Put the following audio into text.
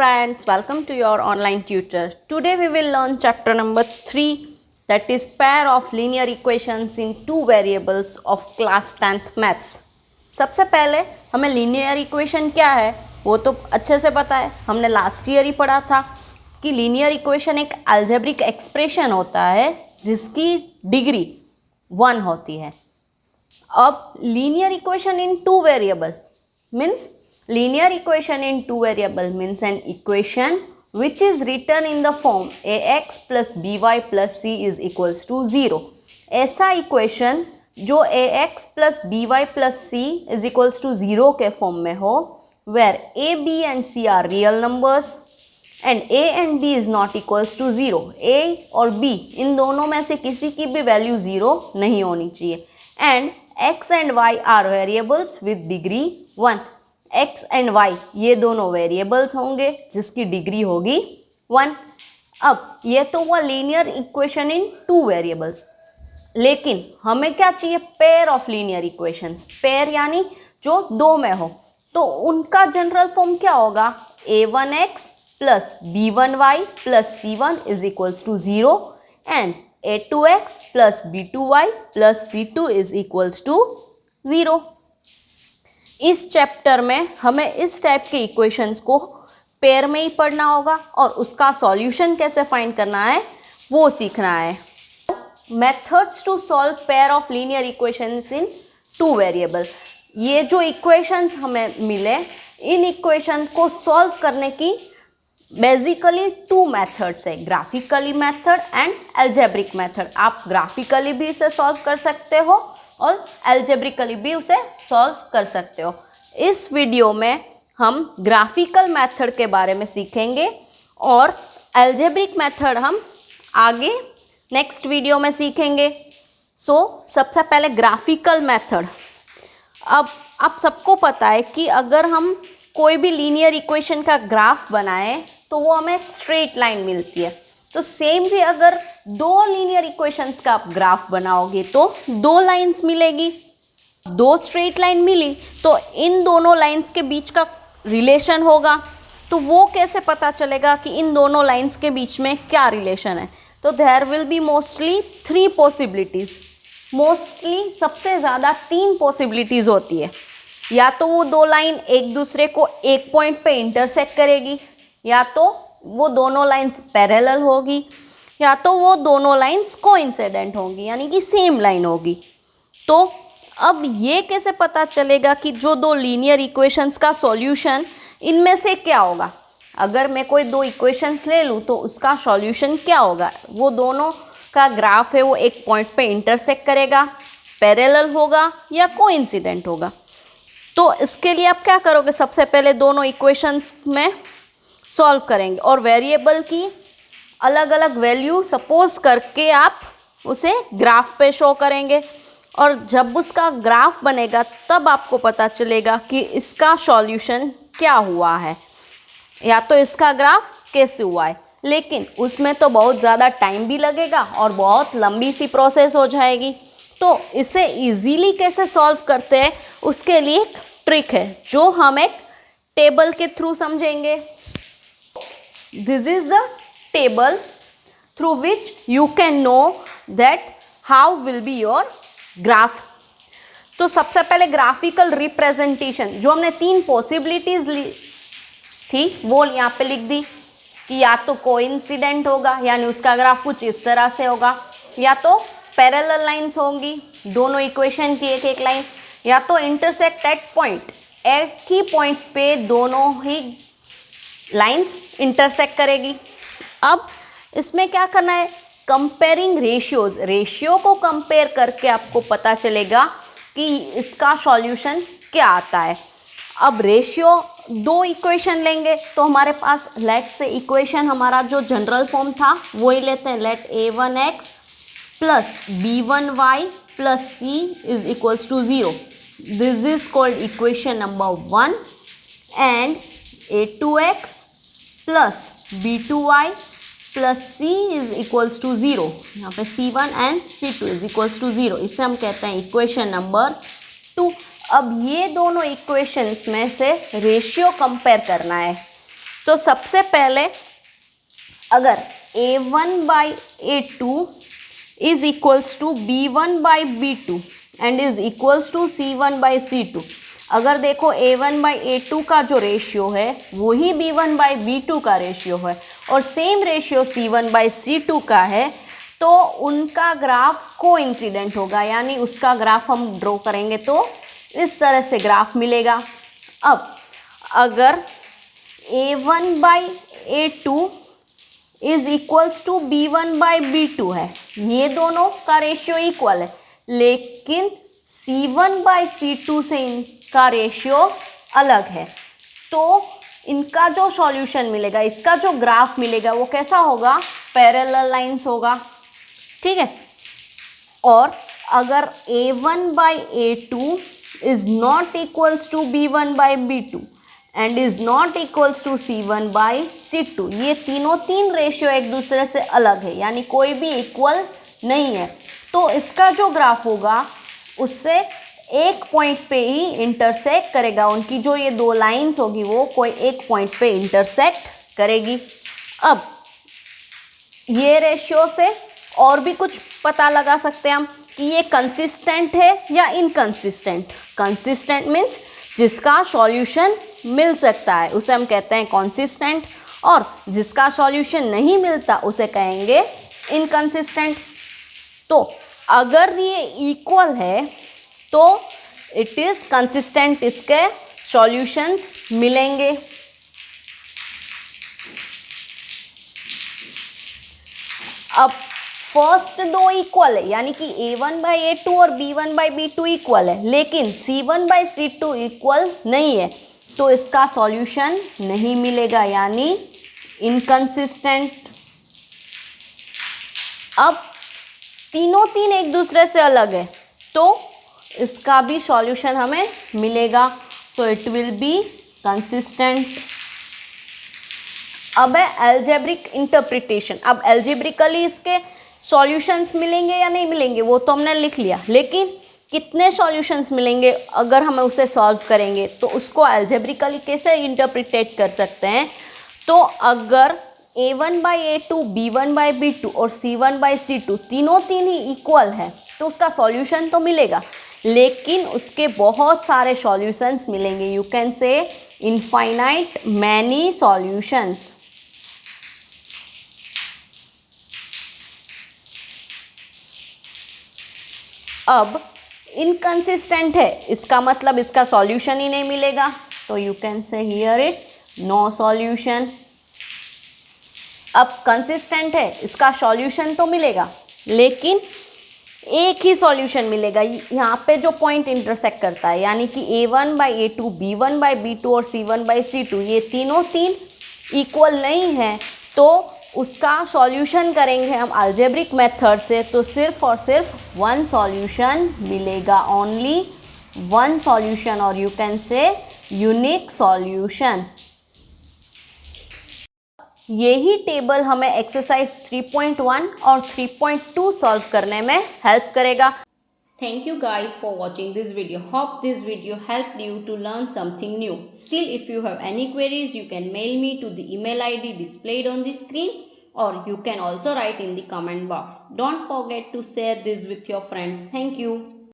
friends, welcome to your online tutor. Today we will learn chapter number 3, that is pair of linear equations in two variables of class 10th maths. सबसे पहले हमें linear equation क्या है वो तो अच्छे से पता है, हमने लास्ट ईयर ही पढ़ा था कि लीनियर इक्वेशन एक अलजेब्रिक एक्सप्रेशन होता है जिसकी डिग्री 1 होती है. अब linear equation in two variable means linear equation in two variable means an equation which is written in the form ax plus by plus c is equals to 0. ऐसा equation जो ax plus by plus c is equals to 0 के form में हो, where a, b and c are real numbers and a and b is not equals to 0. a और b इन दोनों में से किसी की भी वैल्यू 0 नहीं होनी चाहिए. And x and y are variables with degree 1. x and y ये दोनों वेरिएबल्स होंगे जिसकी डिग्री होगी 1. अब ये तो हुआ linear equation in two variables, लेकिन हमें क्या चाहिए? Pair of linear equations. Pair यानी जो दो में हो, तो उनका जनरल फॉर्म क्या होगा? a1x plus b1y plus c1 is equals to 0 and a2x plus b2y plus c2 is equals to 0. इस चैप्टर में हमें इस टाइप के इक्वेशंस को पेयर में ही पढ़ना होगा और उसका सॉल्यूशन कैसे फाइंड करना है वो सीखना है. Methods to solve pair of linear equations in two variable. ये जो इक्वेशंस हमें मिले, इन इक्वेशन को सॉल्व करने की बेसिकली टू मेथड्स है, graphically method and algebraic method. आप ग्राफिकली भी इसे सॉल्व कर सकते हो और अलजेब्रिकली भी उसे सॉल्व कर सकते हो. इस वीडियो में हम ग्राफिकल मेथड के बारे में सीखेंगे और अलजेब्रिक मेथड हम आगे नेक्स्ट वीडियो में सीखेंगे. सबसे पहले ग्राफिकल मेथड. अब आप सबको पता है कि अगर हम कोई भी लीनियर इक्वेशन का ग्राफ बनाएं तो वो हमें स्ट्रेट लाइन मिलती है. तो सेम भी अगर दो लीनियर इक्वेशंस का आप ग्राफ बनाओगे तो दो लाइंस मिलेगी. दो स्ट्रेट लाइन मिली तो इन दोनों लाइंस के बीच का रिलेशन होगा. तो वो कैसे पता चलेगा कि इन दोनों लाइंस के बीच में क्या रिलेशन है? तो there will be mostly 3 possibilities. Mostly सबसे ज़्यादा 3 पॉसिबिलिटीज़ होती है. या तो वो दो लाइन एक दूसरे को एक पॉइंट पे इंटरसेक्ट करेगी, या तो वो दोनों लाइंस पैरेलल होगी, या तो वो दोनों लाइंस कोइंसिडेंट होंगी यानी कि सेम लाइन होगी. तो अब ये कैसे पता चलेगा कि जो दो लीनियर इक्वेशंस का सॉल्यूशन इनमें से क्या होगा? अगर मैं कोई दो इक्वेशंस ले लूँ तो उसका सॉल्यूशन क्या होगा? वो दोनों का ग्राफ है वो एक पॉइंट पे इंटरसेक्ट करेगा, पैरेलल होगा या कोइंसिडेंट होगा. तो इसके लिए आप क्या करोगे? सबसे पहले दोनों इक्वेशंस में सॉल्व करेंगे और वेरिएबल की अलग अलग वैल्यू सपोज करके आप उसे ग्राफ पे शो करेंगे. और जब उसका ग्राफ बनेगा तब आपको पता चलेगा कि इसका सॉल्यूशन क्या हुआ है या तो इसका ग्राफ कैसे हुआ है. लेकिन उसमें तो बहुत ज़्यादा टाइम भी लगेगा और बहुत लंबी सी प्रोसेस हो जाएगी. तो इसे इजीली कैसे सॉल्व करते हैं उसके लिए एक ट्रिक है जो हम एक टेबल के थ्रू समझेंगे. This is the table through which you can know that how will be your graph. तो सबसे पहले ग्राफिकल रिप्रेजेंटेशन, जो हमने 3 पॉसिबिलिटीज ली थी वो यहाँ पे लिख दी कि या तो कोइंसिडेंट होगा यानी उसका ग्राफ कुछ इस तरह से होगा, या तो पैरेलल लाइंस होंगी दोनों इक्वेशन की एक एक लाइन, या तो इंटरसेक्ट एट पॉइंट, एक ही पॉइंट पे दोनों ही लाइंस इंटरसेक्ट करेगी. अब इसमें क्या करना है? Comparing ratios. रेशियो को कंपेयर करके आपको पता चलेगा कि इसका सॉल्यूशन क्या आता है. अब रेशियो दो इक्वेशन लेंगे तो हमारे पास लेट से इक्वेशन हमारा जो जनरल फॉर्म था वो ही लेते हैं. Let a1x plus b1y plus c is equals to 0. This is called equation number 1. And a2x plus b2y plus c is equals to 0. यहाँ पे c1 and c2 is equals to 0. इसे हम कहते हैं इक्वेशन नंबर 2. अब ये दोनों equations में से रेशियो कंपेयर करना है. तो सबसे पहले अगर A1/A2 is equals to B1/B2 and is equals to C1/C2, अगर देखो A1/A2 का जो रेशियो है वही B1/B2 का रेशियो है और सेम रेशियो C1/C2 का है, तो उनका ग्राफ कोइंसिडेंट होगा, यानी उसका ग्राफ हम ड्रॉ करेंगे तो इस तरह से ग्राफ मिलेगा। अब अगर A1/A2 is equals to B1/B2 है, ये दोनों का रेशियो इक्वल है, लेकिन C1/C2 से इनका रेशियो अलग है, तो इनका जो सॉल्यूशन मिलेगा, इसका जो ग्राफ मिलेगा वो कैसा होगा, पैरेलल लाइंस होगा, ठीक है। और अगर A1/A2 is not equals to B1/B2 and is not equals to C1/C2, ये तीन रेशियो एक दूसरे से अलग है, यानी कोई भी इक्वल नहीं है, तो इसका जो ग्राफ होगा उससे एक पॉइंट पे ही इंटरसेक्ट करेगा, उनकी जो ये दो लाइंस होगी वो कोई एक पॉइंट पे इंटरसेक्ट करेगी। अब ये रेशियो से और भी कुछ पता लगा सकते हैं हम कि ये कंसिस्टेंट है या इनकंसिस्टेंट। कंसिस्टेंट मीन्स जिसका सॉल्यूशन मिल सकता है उसे हम कहते हैं कंसिस्टेंट, और जिसका सॉल्यूशन नहीं मिलता उसे कहेंगे इनकंसिस्टेंट। तो अगर ये इक्वल है तो इट इज़ कंसिस्टेंट, इसके सॉल्यूशंस मिलेंगे। अब फर्स्ट दो इक्वल है, यानी कि A1/A2 और B1/B2 इक्वल है, लेकिन C1/C2 इक्वल नहीं है, तो इसका सॉल्यूशन नहीं मिलेगा, यानी इनकंसिस्टेंट। अब तीन एक दूसरे से अलग है, तो इसका भी सॉल्यूशन हमें मिलेगा, so it will be consistent. अब है एल्जेब्रिक इंटरप्रिटेशन। अब एल्जेब्रिकली इसके सॉल्यूशंस मिलेंगे या नहीं मिलेंगे वो तो हमने लिख लिया, लेकिन कितने सॉल्यूशंस मिलेंगे अगर हमें उसे सॉल्व करेंगे, तो उसको एल्जेब्रिकली कैसे इंटरप्रिटेट कर सकते हैं। तो अगर A1/A2, B1/B2 और C1/C2 तीन ही इक्वल है, तो उसका सॉल्यूशन तो मिलेगा, लेकिन उसके बहुत सारे सॉल्यूशंस मिलेंगे। You can say infinite many solutions. अब इनकंसिस्टेंट है, इसका मतलब इसका सॉल्यूशन ही नहीं मिलेगा, तो you can say here it's no solution. अब कंसिस्टेंट है, इसका सॉल्यूशन तो मिलेगा, लेकिन एक ही सॉल्यूशन मिलेगा, यहाँ पे जो पॉइंट इंटरसेक्ट करता है, यानी कि A1/A2, B1/B2 और C1/C2 ये तीन इक्वल नहीं है, तो उसका सॉल्यूशन करेंगे हम अलजेब्रिक मेथड से, तो सिर्फ और सिर्फ वन सॉल्यूशन मिलेगा, ओनली वन सॉल्यूशन, और यू कैन से यूनिक सॉल्यूशन। यही टेबल हमें एक्सरसाइज 3.1 और 3.2 सॉल्व करने में हेल्प करेगा। Thank you guys for watching this video. Hope this video helped you to learn something new. Still, if you have any queries, you can mail me to the email ID displayed on the screen, or you can also write in the comment box. Don't forget to share this with your friends. Thank you.